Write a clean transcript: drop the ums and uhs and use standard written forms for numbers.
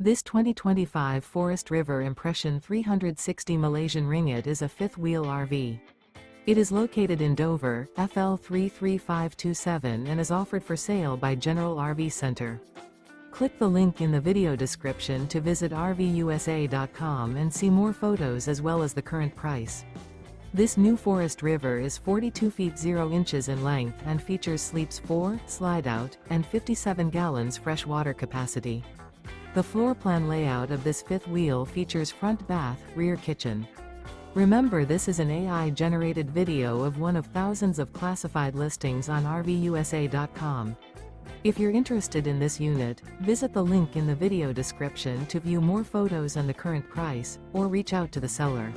This 2025 Forest River Impression 360 Malaysian Ringgit is a fifth-wheel RV. It is located in Dover, FL 33527 and is offered for sale by General RV Center. Click the link in the video description to visit RVUSA.com and see more photos as well as the current price. This new Forest River is 42 feet 0 inches in length and features sleeps 4, slide-out, and 57 gallons fresh water capacity. The floor plan layout of this fifth wheel features front bath, rear kitchen. Remember, this is an AI-generated video of one of thousands of classified listings on RVUSA.com. If you're interested in this unit, visit the link in the video description to view more photos and the current price, or reach out to the seller.